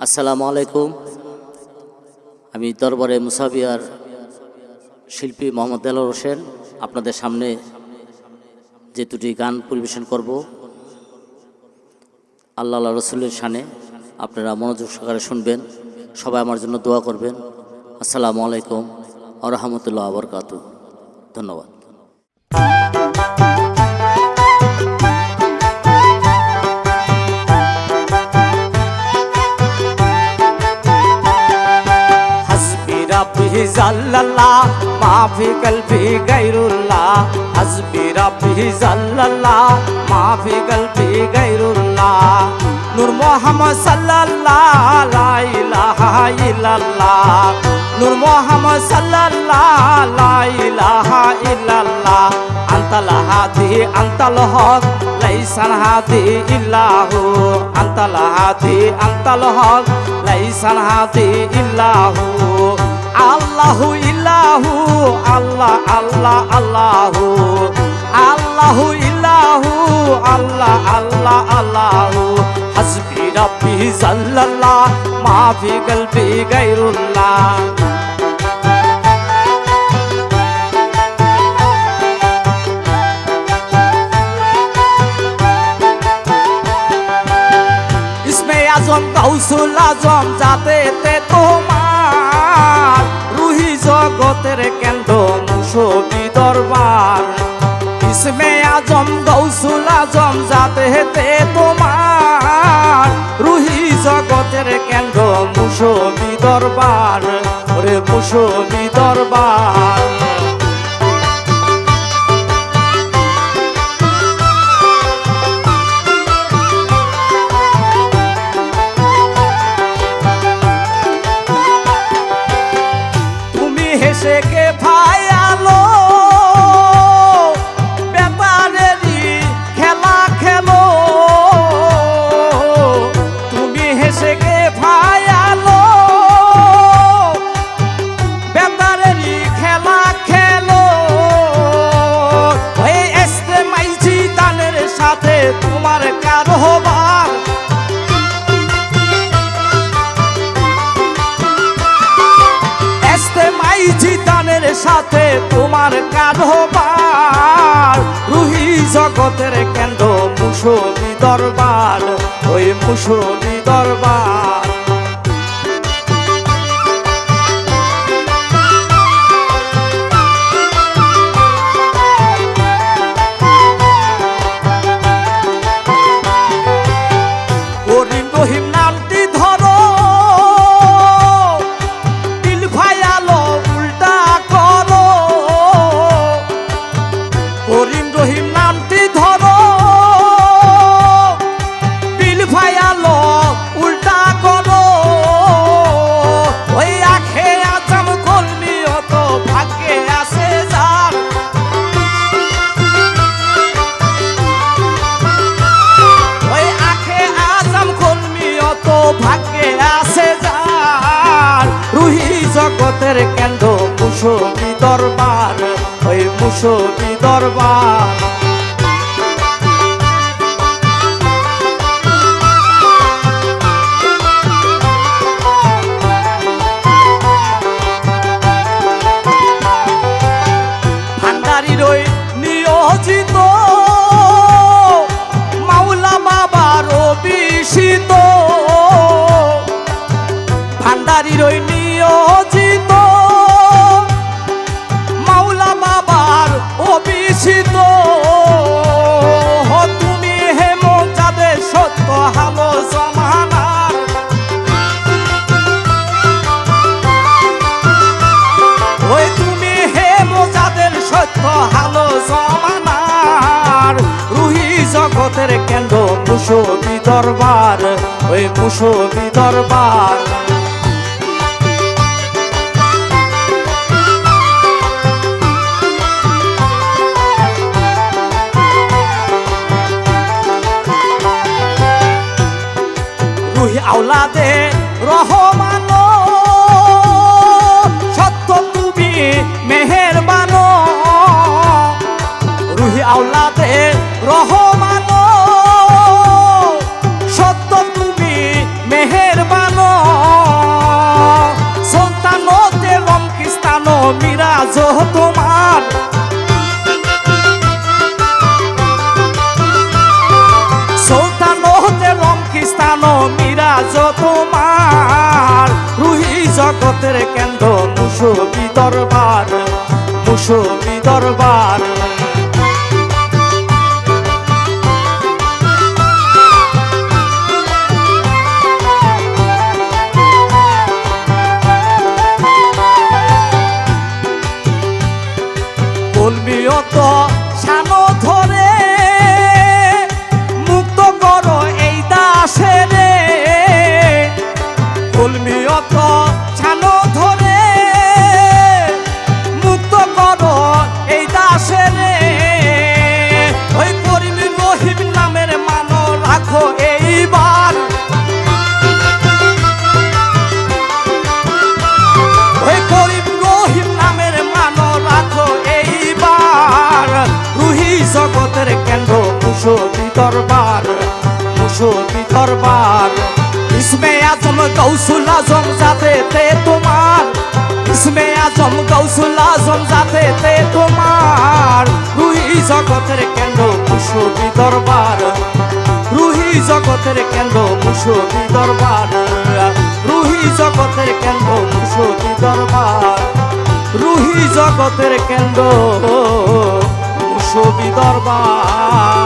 আসসালামু আলাইকুম। আমি দরবারে মুসাবিয়ার শিল্পী মোহাম্মদ দেলোয়ার হোসেন আপনাদের সামনে যে দুটি গান পরিবেশন করব আল্লাহ রসুলের শানে, আপনারা মনোযোগ সহকারে শুনবেন। সবাই আমার জন্য দোয়া করবেন। আসসালামু আলাইকুম ওয়া রাহমাতুল্লাহি ওয়া বারাকাতুহু। ধন্যবাদ। रब्बी जल्लल्लाह माफी कल्बी गैरुल्लाह हस्बी रब्बी जल्लल्लाह माफी कल्बी गैरुल्लाह नूर मोहम्मद सल्लल्लाह ला इलाहा इल्लल्लाह नूर मोहम्मद सल्लल्लाह ला इलाहा इल्लल्लाह अंतल हादी अंतल हक लैसन हादी इल्लाहु अंतल हादी अंतल हक लैसन हादी इल्लाहु আল্লাহু ইল্লাহু আল্লাহ আল্লাহ আল্লাহু আল্লাহু ইল্লাহু আল্লাহ আল্লাহ আল্লাহু হাসবি রাব্বি জাল্লাল্লাহ মা ফি কলবি গায়রুল্লাহ। ইসমে আজম গাউসুল আজম যাতে তোমার রুহি জগতের কেন্দ্র মুসবি দরবার ইসমে আজম গাউসুল আজম যাতে তোমার রুহি জগতের কেন্দ্র মুসবি দরবার ওরে মুসবি দরবার। হেসে কে ভায়ালো বেতারেরই খেলা খেলো তুমি হেসে কে ভায়ালো বেতারেরই খেলা খেলো ওই এসতে মাইজি দানের সাথে তোমার কারোবার জিতানের সাথে তোমার কারোবার রুহি জগতের কেন্দ্র মুসবি দরবার ওই মুসবি দরবার। করিম রহিম নামটি ধরো করিম রহিম নামটি ধরো বিল ভায়ালো উল্টা করো ওই আখে আজম কলমি অত ভাগ্যে আসে যার ওই আখে আজম কলমি অত ভাগ্যে আসে যার রুহি জগতের কেন্দ্র মুসবি দরবার ওই মুসবি দরবার। ভান্ডারির ওই নিয়োজিত মাওলা বাবার অভিষিত ভান্ডারির ওই নিয়োজিত মাওলা বাবার অভিষিত তুমি হে মোজাদের সত্য হালো জমানার ওই তুমি হে মোজাদের সত্য হালো জমানার রুহি জগতের কেন্দ্র মুসবি দরবার ওই মুসবি দরবার। রুহি আওলাদে রহমান সত্য তুমি মেহেরবান রুহি আওলাদে রহমান সত্য তুমি মেহেরবান সুলতানতে লঙ্কিস্তান মিরাজ তোমার সুলতানতে লঙ্কিস্তান মিরাজ তোমার রুহি জগতের কেন্দ্র মুসবি দরবার মুসবি দরবার কলমিয়ত শানো ধরে মুক্ত করো এই দাসের কলমিয়ত শানো ধরে মুক্ত করো এই দাসের ওই করিম রহিম নামের মানো রাখো এইবার ওই করিম রহিম নামের মানো রাখো এইবার রুহি জগতের কেন্দ্র মুসবি দরবার মুসবি দরবার ইসমে আজম গৌসুল আজম যাতে তে তোমার ইসমে আজম গৌসুল আজম যাতে তে তোমার রুহি জগতের কেন্দ্র মুসবি দরবার রুহি জগতের কেন্দ্র মুসবি দরবার রুহি জগতের কেন্দ্র মুসবি দরবার রুহি জগতের কেন্দ্র মুসবি দরবার